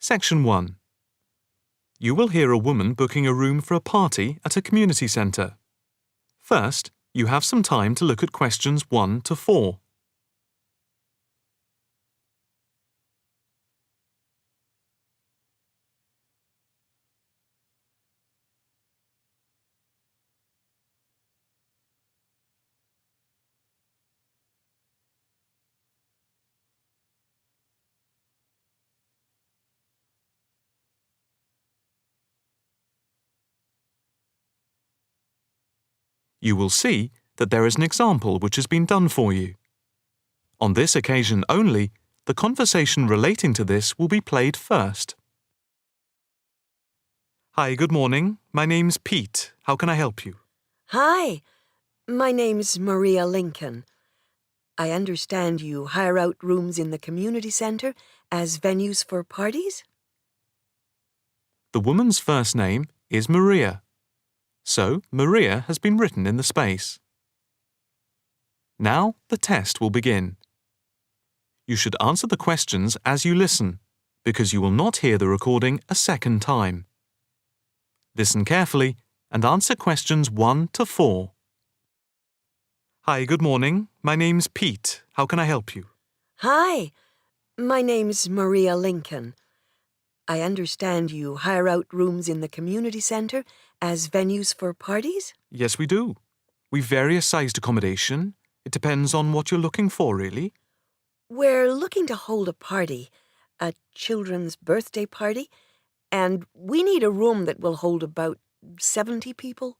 Section 1. You will hear a woman booking a room for a party at a community centre. First, you have some time to look at questions 1 to 4. You will see that there is an example which has been done for you. On this occasion only, the conversation relating to this will be played first. Hi, good morning. My name's Pete. How can I help you? Hi, my name's Maria Lincoln. I understand you hire out rooms in the community centre as venues for parties? The woman's first name is Maria. So, Maria has been written in the space. Now, the test will begin. You should answer the questions as you listen, because you will not hear the recording a second time. Listen carefully and answer questions 1 to 4. Hi, good morning. My name's Pete. How can I help you? Hi, my name's Maria Lincoln. I understand you hire out rooms in the community centre as venues for parties? Yes, we do. We've various sized accommodation. It depends on what you're looking for, really. We're looking to hold a party, a children's birthday party, and we need a room that will hold about 70 people,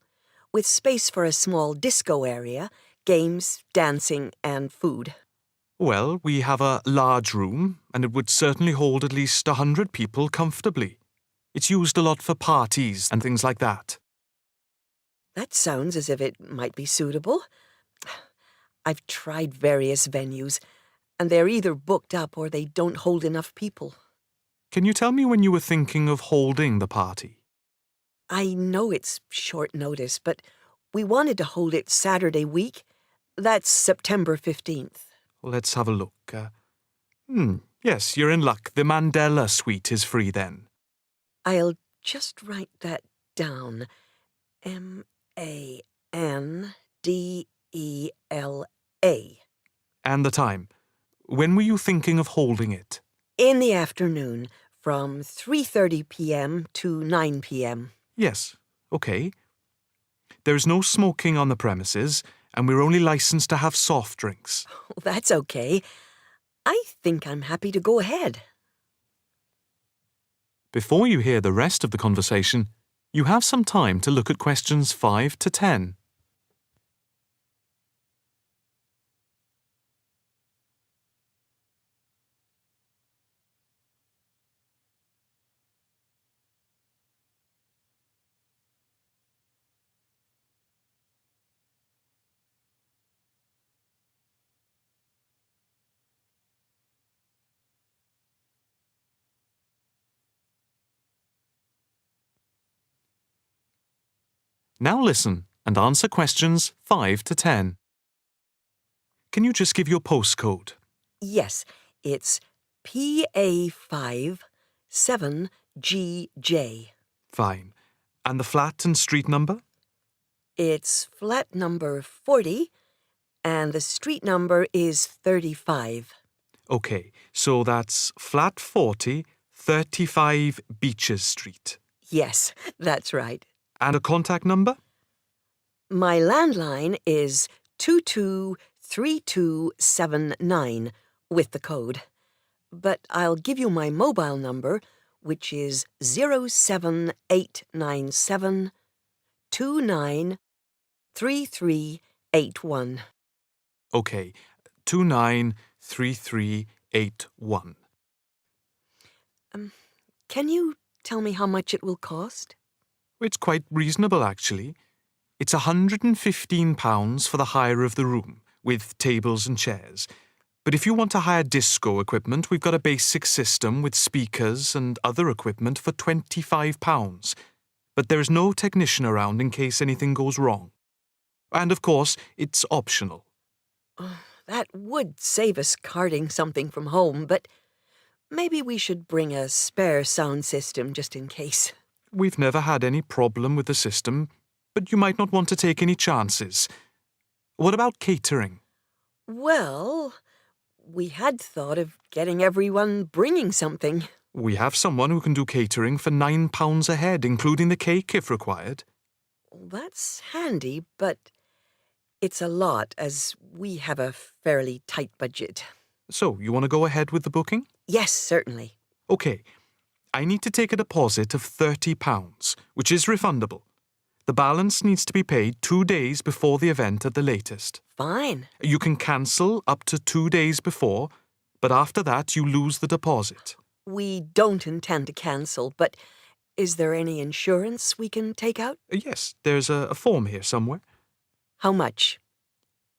with space for a small disco area, games, dancing, and food. Well, we have a large room, and it would certainly hold at least 100 people comfortably. It's used a lot for parties and things like that. That sounds as if it might be suitable. I've tried various venues, and they're either booked up or they don't hold enough people. Can you tell me when you were thinking of holding the party? I know it's short notice, but we wanted to hold it Saturday week. That's September 15th. Let's have a look. Yes, you're in luck. The Mandela suite is free then. I'll just write that down. Mandela. And the time. When were you thinking of holding it? In the afternoon, from 3:30 p.m. to 9 p.m. Yes, okay. There is no smoking on the premises, and we're only licensed to have soft drinks. That's okay. I think I'm happy to go ahead. Before you hear the rest of the conversation, you have some time to look at questions 5 to 10. Now listen and answer questions 5 to 10. Can you just give your postcode? Yes, it's PA5 7GJ. Fine. And the flat and street number? It's flat number 40, and the street number is 35. Okay, so that's flat 40, 35 Beaches Street. Yes, that's right. And a contact number? My landline is 223279 with the code. But I'll give you my mobile number, which is 07897 293381. Okay, 293381. Can you tell me how much it will cost? It's quite reasonable, actually. It's £115 for the hire of the room, with tables and chairs. But if you want to hire disco equipment, we've got a basic system with speakers and other equipment for £25. But there is no technician around in case anything goes wrong. And of course, it's optional. That would save us carting something from home, but Maybe we should bring a spare sound system just in case. We've never had any problem with the system, but you might not want to take any chances. What about catering? Well, we had thought of getting everyone bringing something. We have someone who can do catering for £9 a head, including the cake if required. That's handy, but it's a lot as we have a fairly tight budget. So, you want to go ahead with the booking? Yes, certainly. OK. I need to take a deposit of £30, which is refundable. The balance needs to be paid 2 days before the event at the latest. Fine. You can cancel up to 2 days before, but after that you lose the deposit. We don't intend to cancel, but is there any insurance we can take out? Yes, there's a form here somewhere. How much?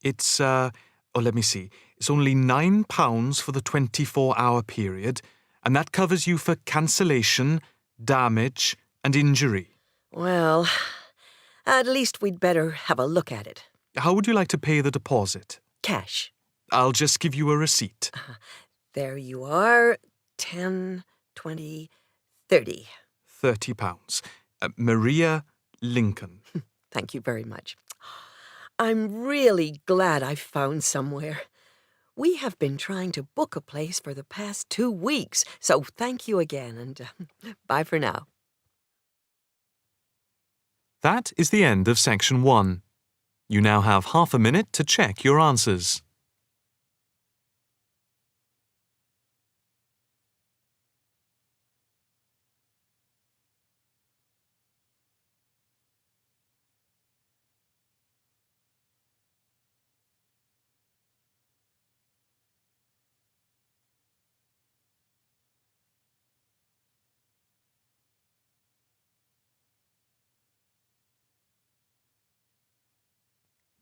It's, let me see. It's only £9 for the 24-hour period, and that covers you for cancellation, damage, and injury. Well, at least we'd better have a look at it. How would you like to pay the deposit? Cash. I'll just give you a receipt. There you are. 10, 20, 30. £30. Maria Lincoln. Thank you very much. I'm really glad I found somewhere. We have been trying to book a place for the past 2 weeks, so thank you again, and bye for now. That is the end of section 1. You now have half a minute to check your answers.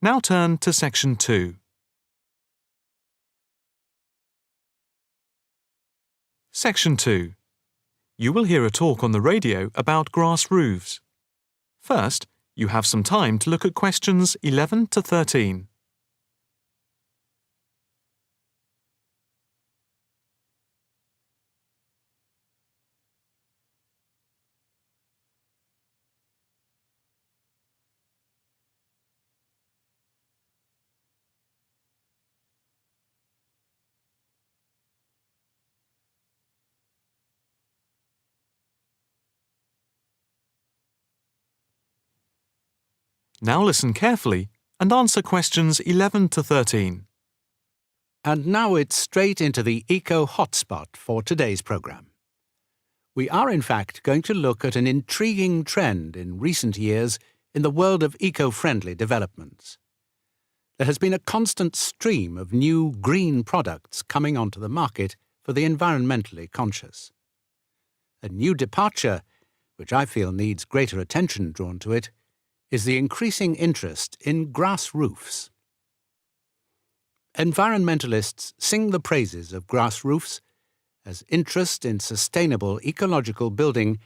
Now turn to section 2. Section 2. You will hear a talk on the radio about grass roofs. First, you have some time to look at questions 11 to 13. Now listen carefully and answer questions 11 to 13. And now it's straight into the Eco Hotspot for today's programme. We are in fact going to look at an intriguing trend in recent years in the world of eco-friendly developments. There has been a constant stream of new green products coming onto the market for the environmentally conscious. A new departure, which I feel needs greater attention drawn to it, is the increasing interest in grass roofs. Environmentalists sing the praises of grass roofs as interest in sustainable ecological building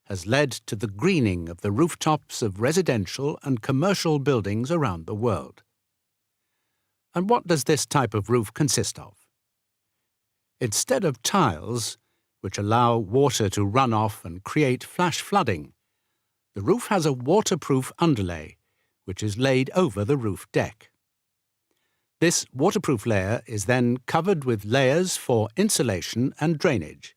has led to the greening of the rooftops of residential and commercial buildings around the world. And what does this type of roof consist of? Instead of tiles, which allow water to run off and create flash flooding, the roof has a waterproof underlay, which is laid over the roof deck. This waterproof layer is then covered with layers for insulation and drainage.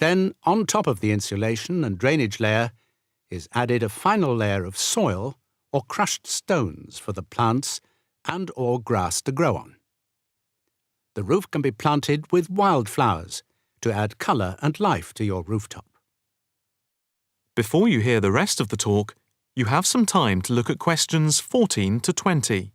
Then, on top of the insulation and drainage layer, is added a final layer of soil or crushed stones for the plants and/or grass to grow on. The roof can be planted with wildflowers to add colour and life to your rooftop. Before you hear the rest of the talk, you have some time to look at questions 14 to 20.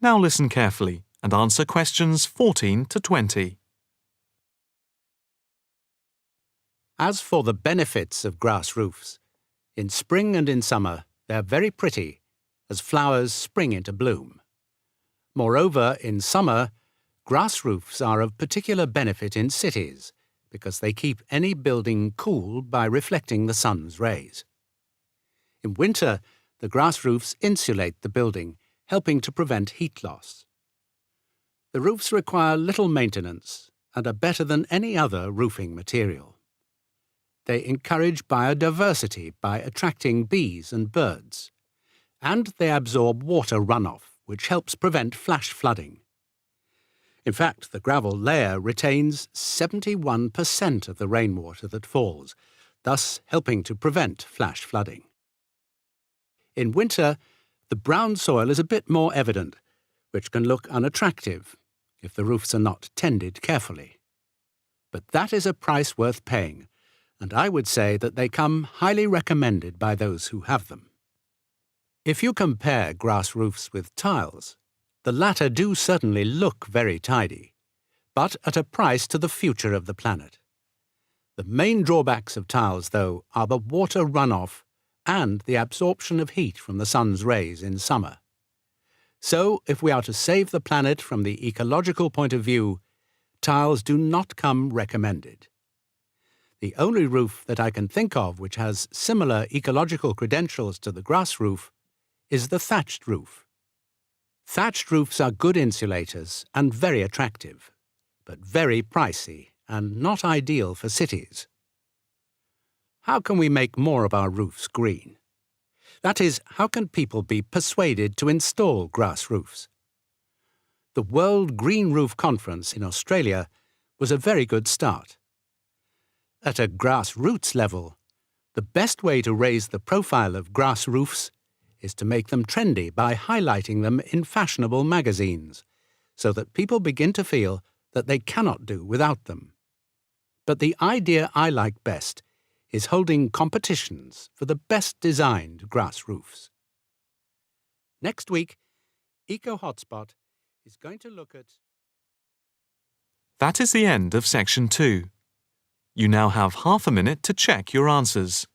Now listen carefully and answer questions 14 to 20. As for the benefits of grass roofs, in spring and in summer they're very pretty as flowers spring into bloom. Moreover, in summer, grass roofs are of particular benefit in cities because they keep any building cool by reflecting the sun's rays. In winter, the grass roofs insulate the building, helping to prevent heat loss. The roofs require little maintenance and are better than any other roofing material. They encourage biodiversity by attracting bees and birds, and they absorb water runoff, which helps prevent flash flooding. In fact, the gravel layer retains 71% of the rainwater that falls, thus helping to prevent flash flooding. In winter, the brown soil is a bit more evident, which can look unattractive if the roofs are not tended carefully. But that is a price worth paying, and I would say that they come highly recommended by those who have them. If you compare grass roofs with tiles, the latter do certainly look very tidy, but at a price to the future of the planet. The main drawbacks of tiles, though, are the water runoff and the absorption of heat from the sun's rays in summer. So, if we are to save the planet from the ecological point of view, tiles do not come recommended. The only roof that I can think of which has similar ecological credentials to the grass roof is the thatched roof. Thatched roofs are good insulators and very attractive, but very pricey and not ideal for cities. How can we make more of our roofs green? That is, how can people be persuaded to install grass roofs? The World Green Roof Conference in Australia was a very good start. At a grassroots level, the best way to raise the profile of grass roofs is to make them trendy by highlighting them in fashionable magazines, so that people begin to feel that they cannot do without them. But the idea I like best is holding competitions for the best designed grass roofs. Next week, Eco Hotspot is going to look at... That is the end of section 2. You now have half a minute to check your answers.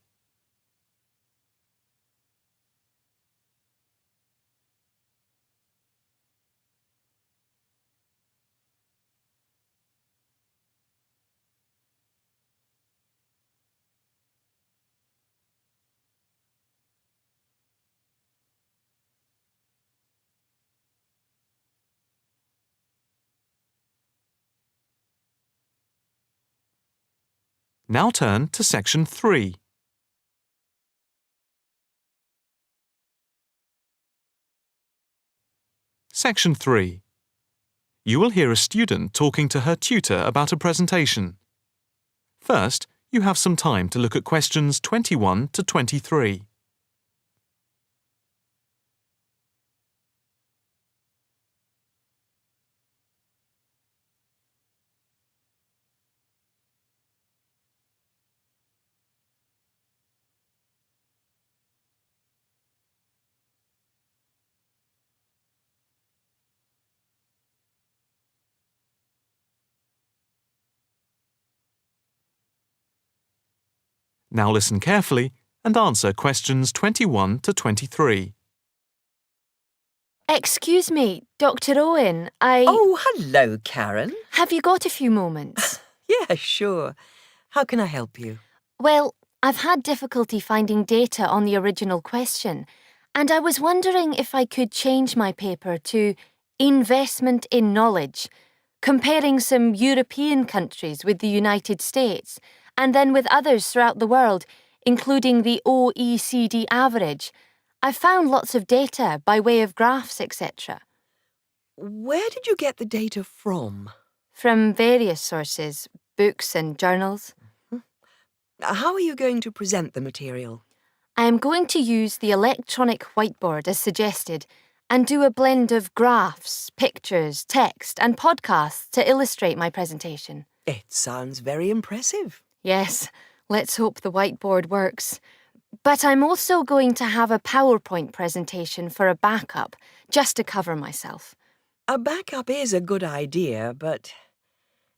Now turn to section 3. Section 3. You will hear a student talking to her tutor about a presentation. First, you have some time to look at questions 21 to 23. Now listen carefully and answer questions 21 to 23. Excuse me, Dr. Owen, Oh, hello, Karen. Have you got a few moments? Yeah, sure. How can I help you? Well, I've had difficulty finding data on the original question, and I was wondering if I could change my paper to Investment in Knowledge, comparing some European countries with the United States, and then with others throughout the world, including the OECD average. I found lots of data by way of graphs, etc. Where did you get the data from? From various sources, books and journals. How are you going to present the material? I am going to use the electronic whiteboard as suggested and do a blend of graphs, pictures, text and podcasts to illustrate my presentation. It sounds very impressive. Yes, let's hope the whiteboard works. But I'm also going to have a PowerPoint presentation for a backup, just to cover myself. A backup is a good idea, but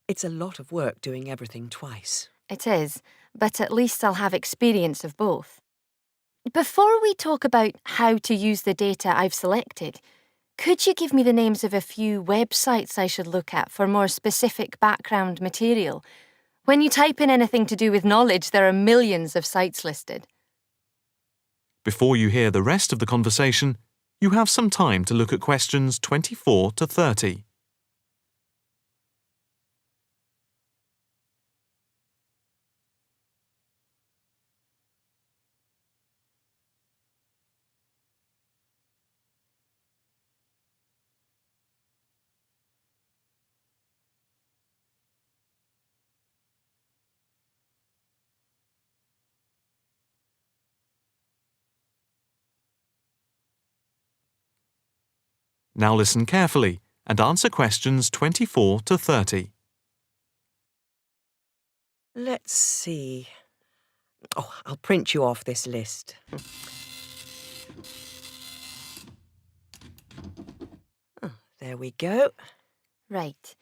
it's a lot of work doing everything twice. It is, but at least I'll have experience of both. Before we talk about how to use the data I've selected, could you give me the names of a few websites I should look at for more specific background material? When you type in anything to do with knowledge, there are millions of sites listed. Before you hear the rest of the conversation, you have some time to look at questions 24 to 30. Now listen carefully and answer questions 24 to 30. Let's see. Oh, I'll print you off this list. Oh, there we go. Right.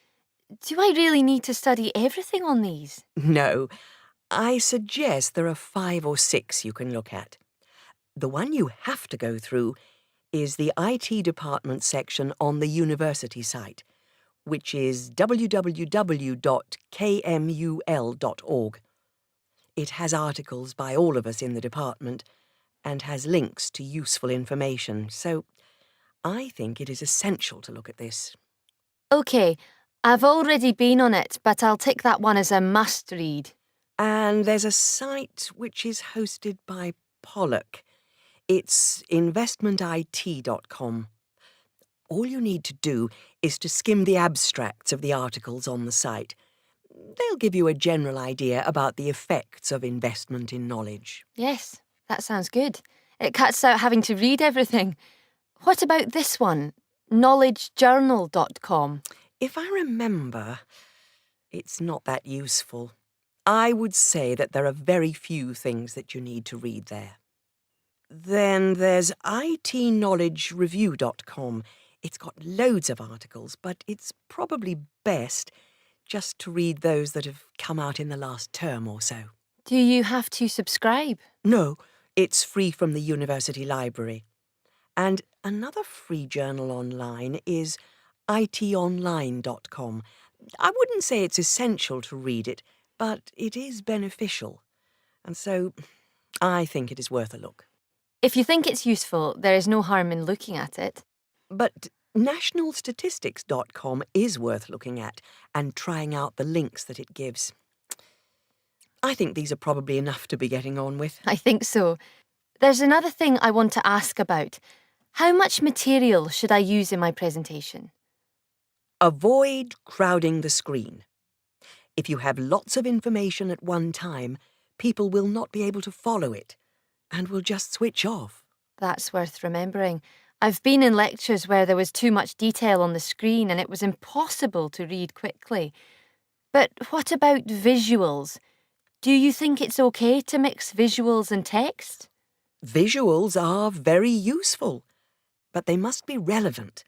Do I really need to study everything on these? No, I suggest there are 5 or 6 you can look at. The one you have to go through is the IT department section on the university site, which is www.kmul.org. It has articles by all of us in the department and has links to useful information, so I think it is essential to look at this. OK, I've already been on it, but I'll tick that one as a must-read. And there's a site which is hosted by Pollock. It's investmentit.com. All you need to do is to skim the abstracts of the articles on the site. They'll give you a general idea about the effects of investment in knowledge. Yes, that sounds good. It cuts out having to read everything. What about this one? knowledgejournal.com. If I remember, it's not that useful. I would say that there are very few things that you need to read there. Then there's itknowledgereview.com. It's got loads of articles, but it's probably best just to read those that have come out in the last term or so. Do you have to subscribe? No, it's free from the university library. And another free journal online is itonline.com. I wouldn't say it's essential to read it, but it is beneficial. And so I think it is worth a look. If you think it's useful, there is no harm in looking at it. But nationalstatistics.com is worth looking at and trying out the links that it gives. I think these are probably enough to be getting on with. I think so. There's another thing I want to ask about. How much material should I use in my presentation? Avoid crowding the screen. If you have lots of information at one time, people will not be able to follow it and will just switch off. That's worth remembering. I've been in lectures where there was too much detail on the screen and it was impossible to read quickly. But what about visuals? Do you think it's okay to mix visuals and text? Visuals are very useful, but they must be relevant,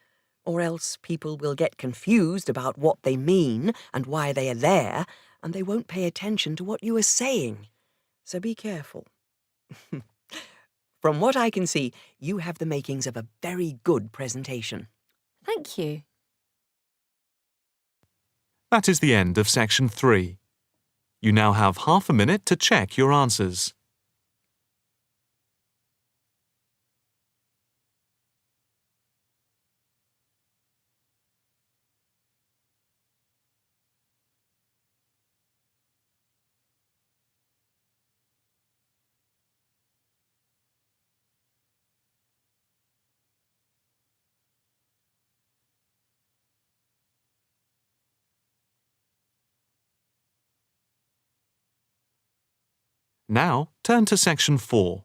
or else people will get confused about what they mean and why they are there, and they won't pay attention to what you are saying. So be careful. From what I can see, you have the makings of a very good presentation. Thank you. That is the end of section 3. You now have half a minute to check your answers. Now turn to section 4.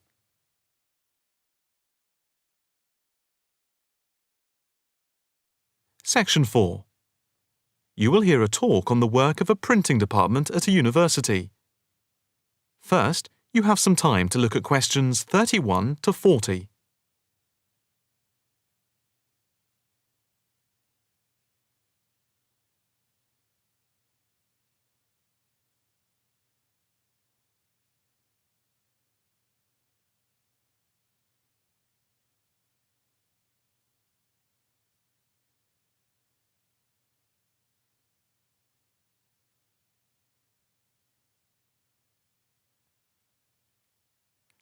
Section 4. You will hear a talk on the work of a printing department at a university. First, you have some time to look at questions 31 to 40.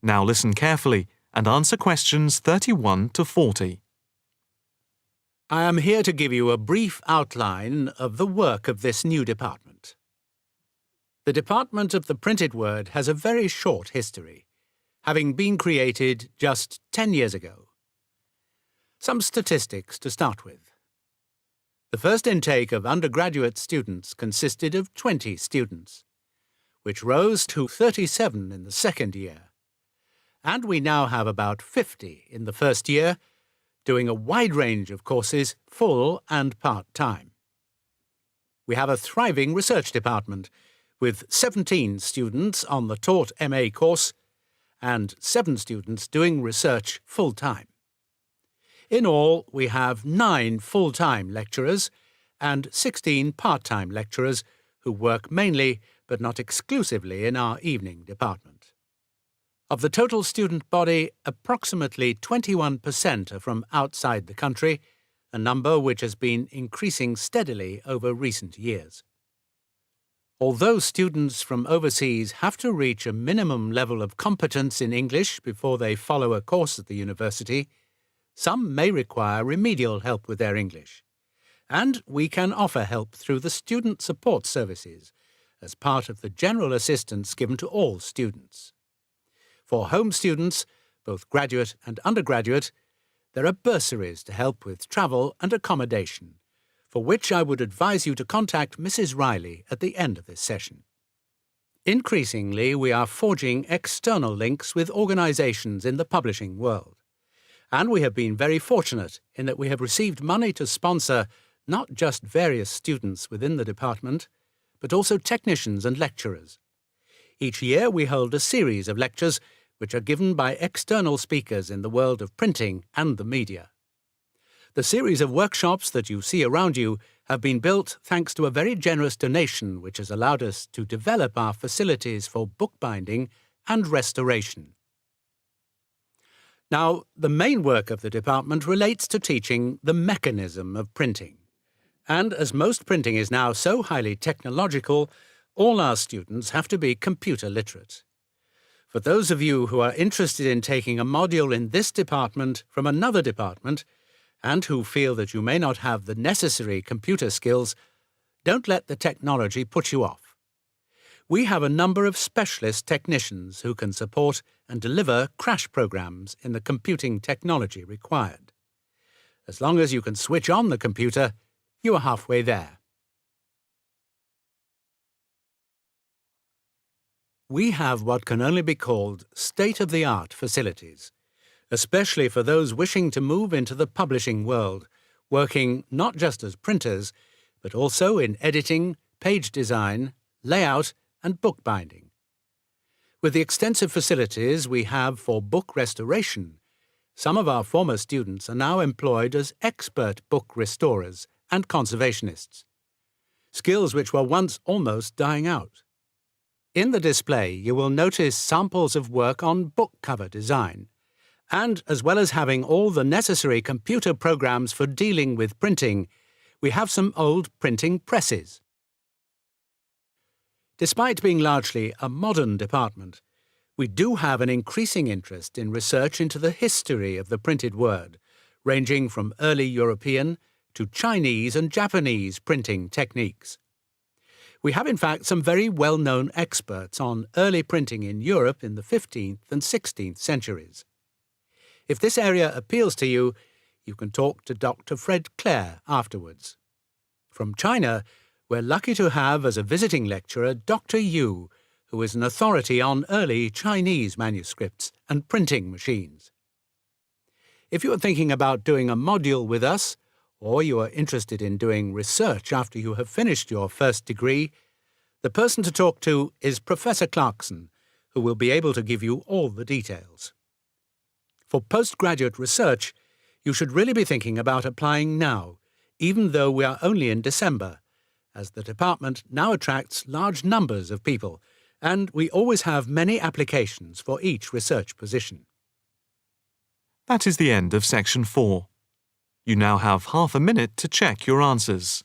Now listen carefully and answer questions 31 to 40. I am here to give you a brief outline of the work of this new department. The Department of the Printed Word has a very short history, having been created just 10 years ago. Some statistics to start with. The first intake of undergraduate students consisted of 20 students, which rose to 37 in the second year. And we now have about 50 in the first year, doing a wide range of courses, full and part-time. We have a thriving research department, with 17 students on the taught MA course and 7 students doing research full-time. In all, we have 9 full-time lecturers and 16 part-time lecturers who work mainly but not exclusively in our evening department. Of the total student body, approximately 21% are from outside the country, a number which has been increasing steadily over recent years. Although students from overseas have to reach a minimum level of competence in English before they follow a course at the university, some may require remedial help with their English, and we can offer help through the Student Support Services as part of the general assistance given to all students. For home students, both graduate and undergraduate, there are bursaries to help with travel and accommodation, for which I would advise you to contact Mrs. Riley at the end of this session. Increasingly, we are forging external links with organisations in the publishing world, and we have been very fortunate in that we have received money to sponsor not just various students within the department, but also technicians and lecturers. Each year we hold a series of lectures which are given by external speakers in the world of printing and the media. The series of workshops that you see around you have been built thanks to a very generous donation which has allowed us to develop our facilities for bookbinding and restoration. Now, the main work of the department relates to teaching the mechanism of printing. And as most printing is now so highly technological, all our students have to be computer literate. For those of you who are interested in taking a module in this department from another department, and who feel that you may not have the necessary computer skills, don't let the technology put you off. We have a number of specialist technicians who can support and deliver crash programs in the computing technology required. As long as you can switch on the computer, you are halfway there. We have what can only be called state-of-the-art facilities, especially for those wishing to move into the publishing world, working not just as printers, but also in editing, page design, layout, and bookbinding. With the extensive facilities we have for book restoration, some of our former students are now employed as expert book restorers and conservationists, skills which were once almost dying out. In the display, you will notice samples of work on book cover design, and as well as having all the necessary computer programs for dealing with printing, we have some old printing presses. Despite being largely a modern department, we do have an increasing interest in research into the history of the printed word, ranging from early European to Chinese and Japanese printing techniques. We have in fact some very well-known experts on early printing in Europe in the 15th and 16th centuries. If this area appeals to you, you can talk to Dr. Fred Clare afterwards. From China, we're lucky to have as a visiting lecturer Dr. Yu, who is an authority on early Chinese manuscripts and printing machines. If you are thinking about doing a module with us, or you are interested in doing research after you have finished your first degree, the person to talk to is Professor Clarkson, who will be able to give you all the details. For postgraduate research, you should really be thinking about applying now, even though we are only in December, as the department now attracts large numbers of people, and we always have many applications for each research position. That is the end of section 4. You now have half a minute to check your answers.